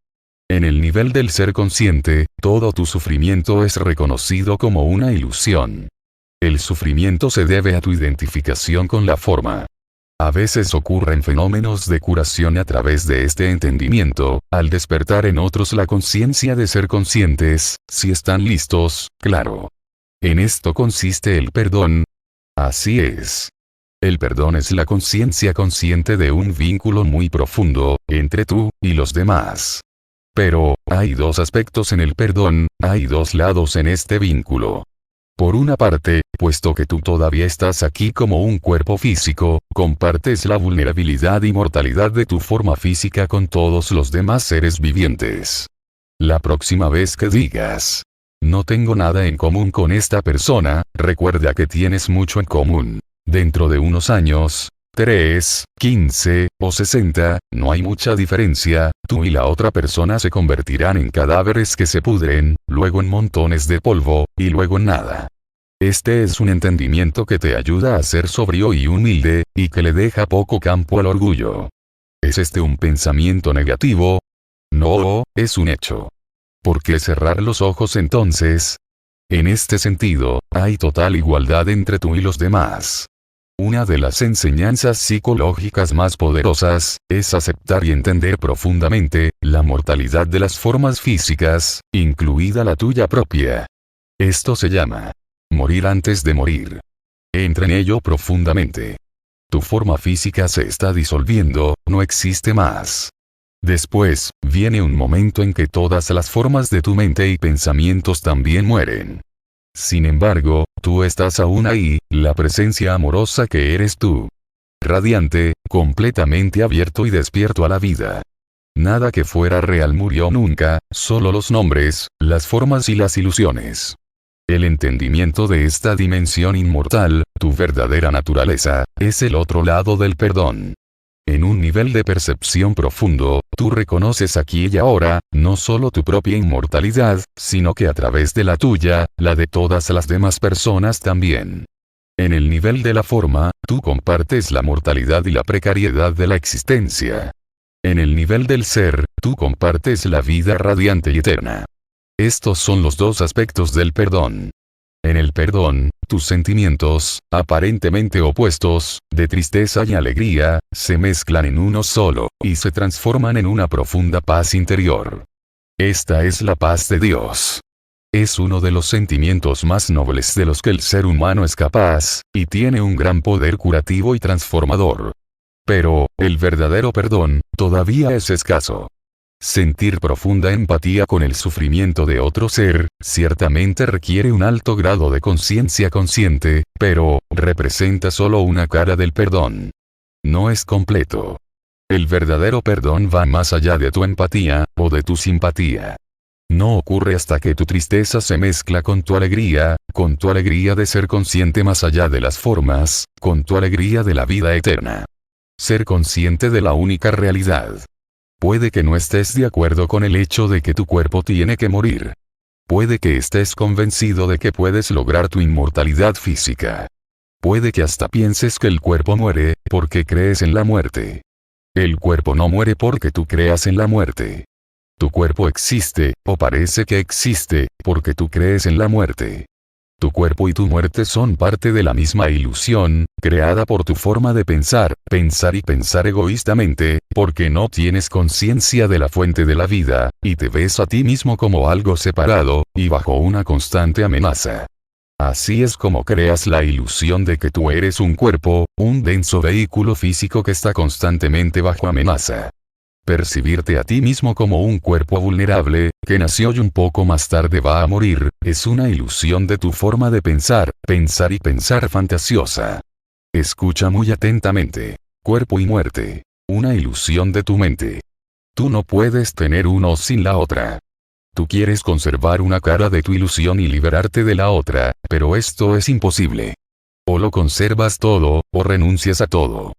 En el nivel del ser consciente, todo tu sufrimiento es reconocido como una ilusión. El sufrimiento se debe a tu identificación con la forma. A veces ocurren fenómenos de curación a través de este entendimiento, al despertar en otros la conciencia de ser conscientes, si están listos, claro. En esto consiste el perdón. Así es. El perdón es la conciencia consciente de un vínculo muy profundo, entre tú y los demás. Pero, hay dos aspectos en el perdón, hay dos lados en este vínculo. Por una parte, puesto que tú todavía estás aquí como un cuerpo físico, compartes la vulnerabilidad y mortalidad de tu forma física con todos los demás seres vivientes. La próxima vez que digas, no tengo nada en común con esta persona, recuerda que tienes mucho en común. Dentro de unos años, 3, 15 o 60, no hay mucha diferencia, tú y la otra persona se convertirán en cadáveres que se pudren, luego en montones de polvo, y luego en nada. Este es un entendimiento que te ayuda a ser sobrio y humilde, y que le deja poco campo al orgullo. ¿Es este un pensamiento negativo? No, es un hecho. ¿Por qué cerrar los ojos entonces? En este sentido, hay total igualdad entre tú y los demás. Una de las enseñanzas psicológicas más poderosas, es aceptar y entender profundamente, la mortalidad de las formas físicas, incluida la tuya propia. Esto se llama morir antes de morir. Entra en ello profundamente. Tu forma física se está disolviendo, no existe más. Después, viene un momento en que todas las formas de tu mente y pensamientos también mueren. Sin embargo, tú estás aún ahí, la presencia amorosa que eres tú. Radiante, completamente abierto y despierto a la vida. Nada que fuera real murió nunca, solo los nombres, las formas y las ilusiones. El entendimiento de esta dimensión inmortal, tu verdadera naturaleza, es el otro lado del perdón. En un nivel de percepción profundo, tú reconoces aquí y ahora, no solo tu propia inmortalidad, sino que a través de la tuya, la de todas las demás personas también. En el nivel de la forma, tú compartes la mortalidad y la precariedad de la existencia. En el nivel del ser, tú compartes la vida radiante y eterna. Estos son los dos aspectos del perdón. En el perdón, tus sentimientos, aparentemente opuestos, de tristeza y alegría, se mezclan en uno solo, y se transforman en una profunda paz interior. Esta es la paz de Dios. Es uno de los sentimientos más nobles de los que el ser humano es capaz, y tiene un gran poder curativo y transformador. Pero, el verdadero perdón, todavía es escaso. Sentir profunda empatía con el sufrimiento de otro ser, ciertamente requiere un alto grado de conciencia consciente, pero, representa solo una cara del perdón. No es completo. El verdadero perdón va más allá de tu empatía, o de tu simpatía. No ocurre hasta que tu tristeza se mezcla con tu alegría de ser consciente más allá de las formas, con tu alegría de la vida eterna. Ser consciente de la única realidad. Puede que no estés de acuerdo con el hecho de que tu cuerpo tiene que morir. Puede que estés convencido de que puedes lograr tu inmortalidad física. Puede que hasta pienses que el cuerpo muere, porque crees en la muerte. El cuerpo no muere porque tú creas en la muerte. Tu cuerpo existe, o parece que existe, porque tú crees en la muerte. Tu cuerpo y tu muerte son parte de la misma ilusión, creada por tu forma de pensar y pensar egoístamente, porque no tienes conciencia de la fuente de la vida, y te ves a ti mismo como algo separado, y bajo una constante amenaza. Así es como creas la ilusión de que tú eres un cuerpo, un denso vehículo físico que está constantemente bajo amenaza. Percibirte a ti mismo como un cuerpo vulnerable, que nació y un poco más tarde va a morir, es una ilusión de tu forma de pensar y pensar fantasiosa. Escucha muy atentamente. Cuerpo y muerte. Una ilusión de tu mente. Tú no puedes tener uno sin la otra. Tú quieres conservar una cara de tu ilusión y liberarte de la otra, pero esto es imposible. O lo conservas todo, o renuncias a todo.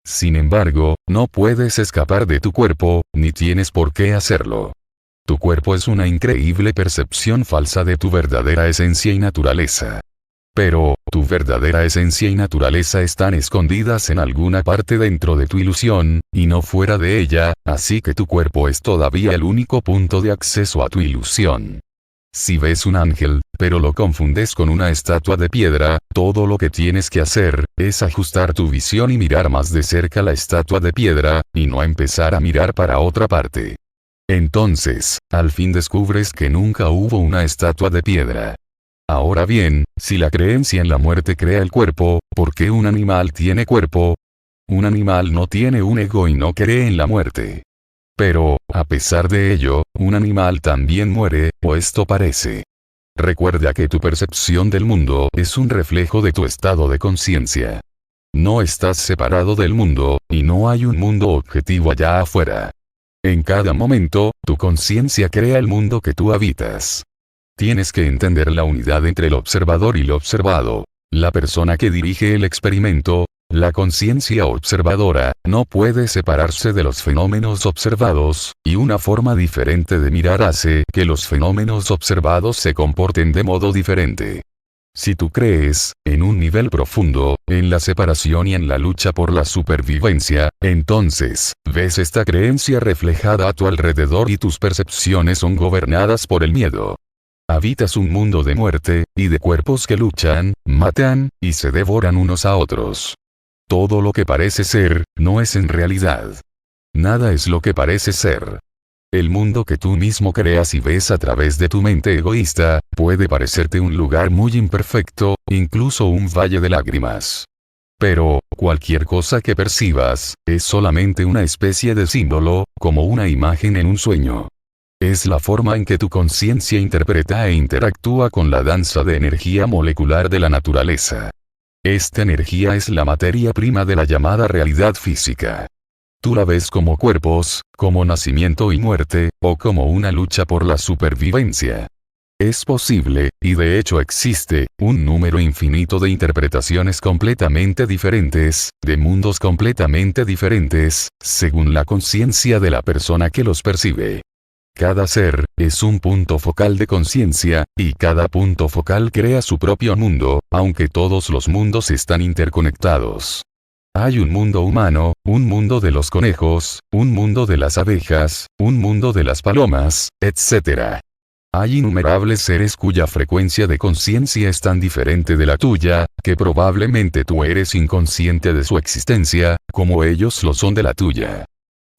Sin embargo, no puedes escapar de tu cuerpo, ni tienes por qué hacerlo. Tu cuerpo es una increíble percepción falsa de tu verdadera esencia y naturaleza. Pero, tu verdadera esencia y naturaleza están escondidas en alguna parte dentro de tu ilusión, y no fuera de ella, así que tu cuerpo es todavía el único punto de acceso a tu ilusión. Si ves un ángel, pero lo confundes con una estatua de piedra, todo lo que tienes que hacer, es ajustar tu visión y mirar más de cerca la estatua de piedra, y no empezar a mirar para otra parte. Entonces, al fin descubres que nunca hubo una estatua de piedra. Ahora bien, si la creencia en la muerte crea el cuerpo, ¿por qué un animal tiene cuerpo? Un animal no tiene un ego y no cree en la muerte. Pero, a pesar de ello, un animal también muere, o esto parece. Recuerda que tu percepción del mundo es un reflejo de tu estado de conciencia. No estás separado del mundo, y no hay un mundo objetivo allá afuera. En cada momento, tu conciencia crea el mundo que tú habitas. Tienes que entender la unidad entre el observador y lo observado. La persona que dirige el experimento, la conciencia observadora, no puede separarse de los fenómenos observados, y una forma diferente de mirar hace que los fenómenos observados se comporten de modo diferente. Si tú crees, en un nivel profundo, en la separación y en la lucha por la supervivencia, entonces, ves esta creencia reflejada a tu alrededor y tus percepciones son gobernadas por el miedo. Habitas un mundo de muerte, y de cuerpos que luchan, matan, y se devoran unos a otros. Todo lo que parece ser, no es en realidad. Nada es lo que parece ser. El mundo que tú mismo creas y ves a través de tu mente egoísta, puede parecerte un lugar muy imperfecto, incluso un valle de lágrimas. Pero, cualquier cosa que percibas, es solamente una especie de símbolo, como una imagen en un sueño. Es la forma en que tu conciencia interpreta e interactúa con la danza de energía molecular de la naturaleza. Esta energía es la materia prima de la llamada realidad física. Tú la ves como cuerpos, como nacimiento y muerte, o como una lucha por la supervivencia. Es posible, y de hecho existe, un número infinito de interpretaciones completamente diferentes, de mundos completamente diferentes, según la conciencia de la persona que los percibe. Cada ser, es un punto focal de conciencia, y cada punto focal crea su propio mundo, aunque todos los mundos están interconectados. Hay un mundo humano, un mundo de los conejos, un mundo de las abejas, un mundo de las palomas, etc. Hay innumerables seres cuya frecuencia de conciencia es tan diferente de la tuya, que probablemente tú eres inconsciente de su existencia, como ellos lo son de la tuya.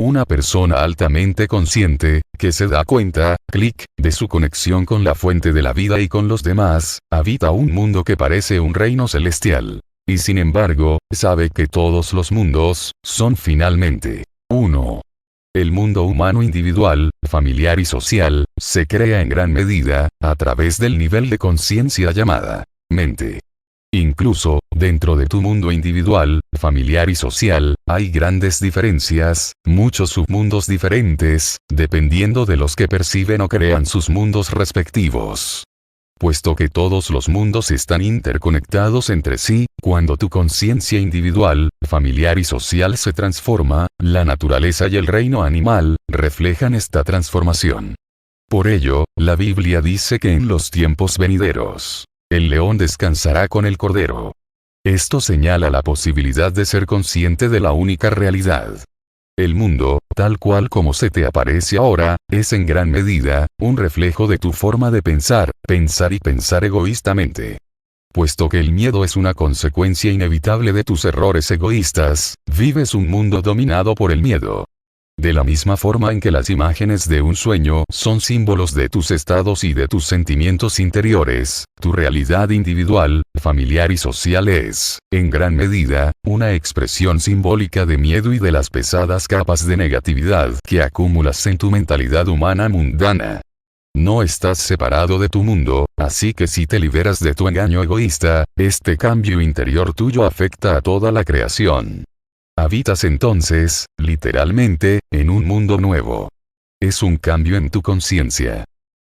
Una persona altamente consciente, que se da cuenta, de su conexión con la fuente de la vida y con los demás, habita un mundo que parece un reino celestial. Y sin embargo, sabe que todos los mundos, son finalmente, uno. El mundo humano individual, familiar y social, se crea en gran medida, a través del nivel de conciencia llamada mente. Incluso, dentro de tu mundo individual, familiar y social, hay grandes diferencias, muchos submundos diferentes, dependiendo de los que perciben o crean sus mundos respectivos. Puesto que todos los mundos están interconectados entre sí, cuando tu conciencia individual, familiar y social se transforma, la naturaleza y el reino animal, reflejan esta transformación. Por ello, la Biblia dice que en los tiempos venideros, el león descansará con el cordero. Esto señala la posibilidad de ser consciente de la única realidad. El mundo, tal cual como se te aparece ahora, es en gran medida, un reflejo de tu forma de pensar y pensar egoístamente. Puesto que el miedo es una consecuencia inevitable de tus errores egoístas, vives un mundo dominado por el miedo. De la misma forma en que las imágenes de un sueño son símbolos de tus estados y de tus sentimientos interiores, tu realidad individual, familiar y social es, en gran medida, una expresión simbólica de miedo y de las pesadas capas de negatividad que acumulas en tu mentalidad humana mundana. No estás separado de tu mundo, así que si te liberas de tu engaño egoísta, este cambio interior tuyo afecta a toda la creación. Habitas entonces, literalmente, en un mundo nuevo. Es un cambio en tu conciencia.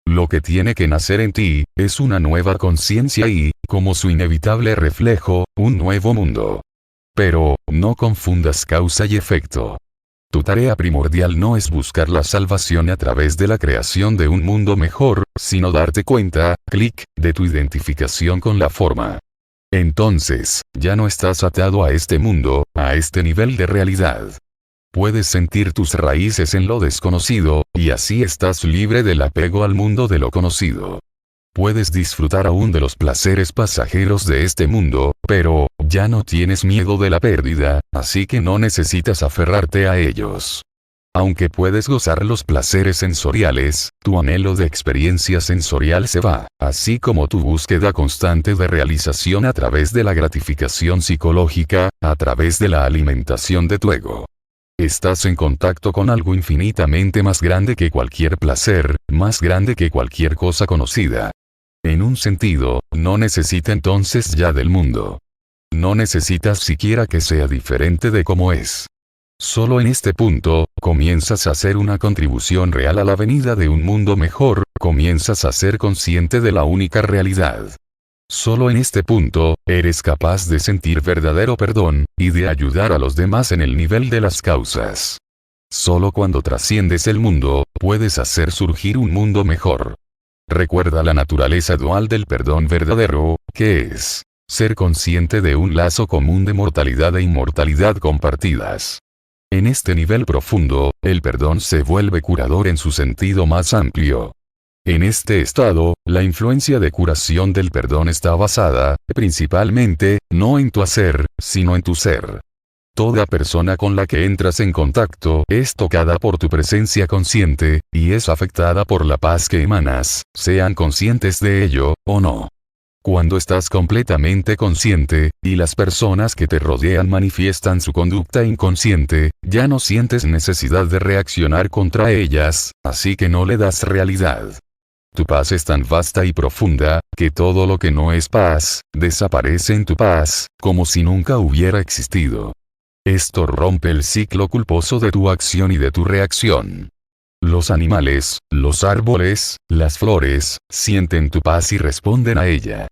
Lo que tiene que nacer en ti, es una nueva conciencia y, como su inevitable reflejo, un nuevo mundo. Pero, no confundas causa y efecto. Tu tarea primordial no es buscar la salvación a través de la creación de un mundo mejor, sino darte cuenta, de tu identificación con la forma. Entonces, ya no estás atado a este mundo, a este nivel de realidad. Puedes sentir tus raíces en lo desconocido, y así estás libre del apego al mundo de lo conocido. Puedes disfrutar aún de los placeres pasajeros de este mundo, pero, ya no tienes miedo de la pérdida, así que no necesitas aferrarte a ellos. Aunque puedes gozar los placeres sensoriales, tu anhelo de experiencia sensorial se va, así como tu búsqueda constante de realización a través de la gratificación psicológica, a través de la alimentación de tu ego. Estás en contacto con algo infinitamente más grande que cualquier placer, más grande que cualquier cosa conocida. En un sentido, no necesita entonces ya del mundo. No necesitas siquiera que sea diferente de como es. Solo en este punto, comienzas a hacer una contribución real a la venida de un mundo mejor, comienzas a ser consciente de la única realidad. Solo en este punto, eres capaz de sentir verdadero perdón, y de ayudar a los demás en el nivel de las causas. Solo cuando trasciendes el mundo, puedes hacer surgir un mundo mejor. Recuerda la naturaleza dual del perdón verdadero, que es ser consciente de un lazo común de mortalidad e inmortalidad compartidas. En este nivel profundo, el perdón se vuelve curador en su sentido más amplio. En este estado, la influencia de curación del perdón está basada, principalmente, no en tu hacer, sino en tu ser. Toda persona con la que entras en contacto es tocada por tu presencia consciente, y es afectada por la paz que emanas, sean conscientes de ello, o no. Cuando estás completamente consciente, y las personas que te rodean manifiestan su conducta inconsciente, ya no sientes necesidad de reaccionar contra ellas, así que no le das realidad. Tu paz es tan vasta y profunda, que todo lo que no es paz, desaparece en tu paz, como si nunca hubiera existido. Esto rompe el ciclo culposo de tu acción y de tu reacción. Los animales, los árboles, las flores, sienten tu paz y responden a ella.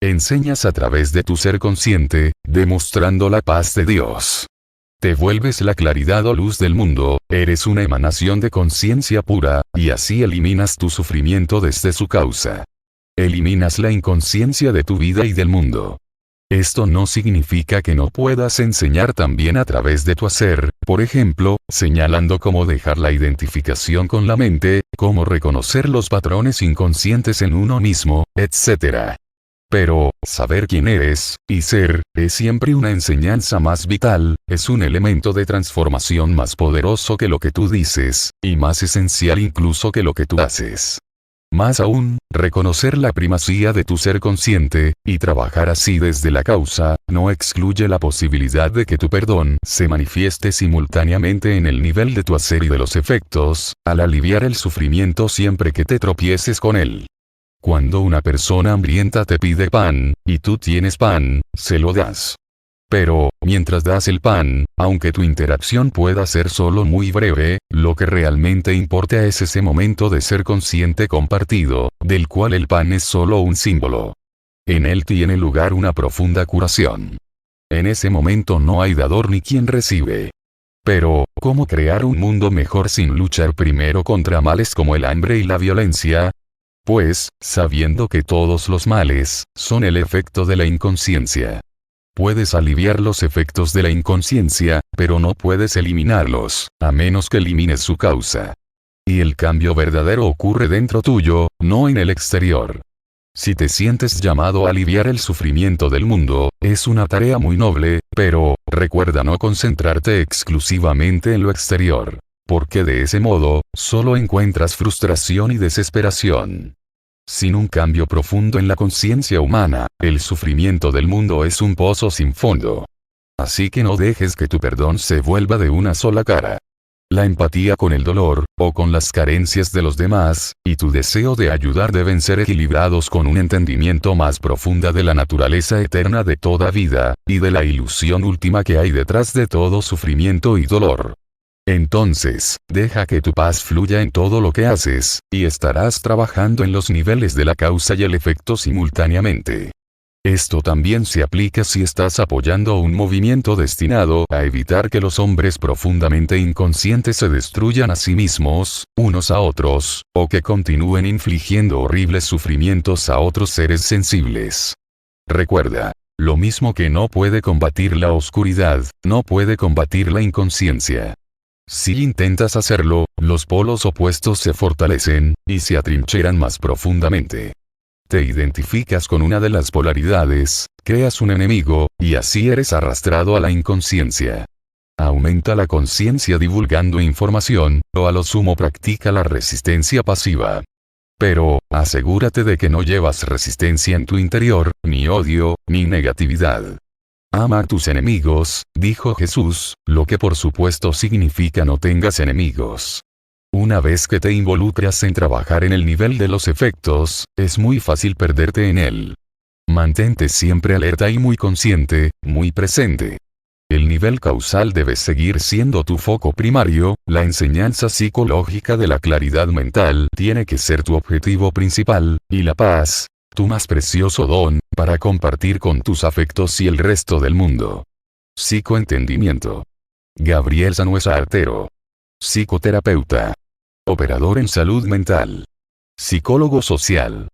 Enseñas a través de tu ser consciente, demostrando la paz de Dios. Te vuelves la claridad o luz del mundo, eres una emanación de conciencia pura, y así eliminas tu sufrimiento desde su causa. Eliminas la inconsciencia de tu vida y del mundo. Esto no significa que no puedas enseñar también a través de tu hacer, por ejemplo, señalando cómo dejar la identificación con la mente, cómo reconocer los patrones inconscientes en uno mismo, etc. Pero, saber quién eres, y ser, es siempre una enseñanza más vital, es un elemento de transformación más poderoso que lo que tú dices, y más esencial incluso que lo que tú haces. Más aún, reconocer la primacía de tu ser consciente, y trabajar así desde la causa, no excluye la posibilidad de que tu perdón se manifieste simultáneamente en el nivel de tu hacer y de los efectos, al aliviar el sufrimiento siempre que te tropieces con él. Cuando una persona hambrienta te pide pan, y tú tienes pan, se lo das. Pero, mientras das el pan, aunque tu interacción pueda ser solo muy breve, lo que realmente importa es ese momento de ser consciente compartido, del cual el pan es solo un símbolo. En él tiene lugar una profunda curación. En ese momento no hay dador ni quien recibe. Pero, ¿cómo crear un mundo mejor sin luchar primero contra males como el hambre y la violencia? Pues, sabiendo que todos los males son el efecto de la inconsciencia. Puedes aliviar los efectos de la inconsciencia, pero no puedes eliminarlos, a menos que elimines su causa. Y el cambio verdadero ocurre dentro tuyo, no en el exterior. Si te sientes llamado a aliviar el sufrimiento del mundo, es una tarea muy noble, pero, recuerda no concentrarte exclusivamente en lo exterior. Porque de ese modo, solo encuentras frustración y desesperación. Sin un cambio profundo en la conciencia humana, el sufrimiento del mundo es un pozo sin fondo. Así que no dejes que tu perdón se vuelva de una sola cara. La empatía con el dolor, o con las carencias de los demás, y tu deseo de ayudar deben ser equilibrados con un entendimiento más profunda de la naturaleza eterna de toda vida, y de la ilusión última que hay detrás de todo sufrimiento y dolor. Entonces, deja que tu paz fluya en todo lo que haces, y estarás trabajando en los niveles de la causa y el efecto simultáneamente. Esto también se aplica si estás apoyando un movimiento destinado a evitar que los hombres profundamente inconscientes se destruyan a sí mismos, unos a otros, o que continúen infligiendo horribles sufrimientos a otros seres sensibles. Recuerda, lo mismo que no puede combatir la oscuridad, no puede combatir la inconsciencia. Si intentas hacerlo, los polos opuestos se fortalecen, y se atrincheran más profundamente. te identificas con una de las polaridades, creas un enemigo, y así eres arrastrado a la inconsciencia. Aumenta la conciencia divulgando información, o a lo sumo practica la resistencia pasiva. Pero, asegúrate de que no llevas resistencia en tu interior, ni odio, ni negatividad. Ama a tus enemigos, dijo Jesús, lo que por supuesto significa no tengas enemigos. Una vez que te involucras en trabajar en el nivel de los efectos, es muy fácil perderte en él. Mantente siempre alerta y muy consciente, muy presente. El nivel causal debe seguir siendo tu foco primario, la enseñanza psicológica de la claridad mental tiene que ser tu objetivo principal, y la paz, tu más precioso don, para compartir con tus afectos y el resto del mundo. Psicoentendimiento. Gabriel Sanueza Artero. Psicoterapeuta. Operador en salud mental. Psicólogo social.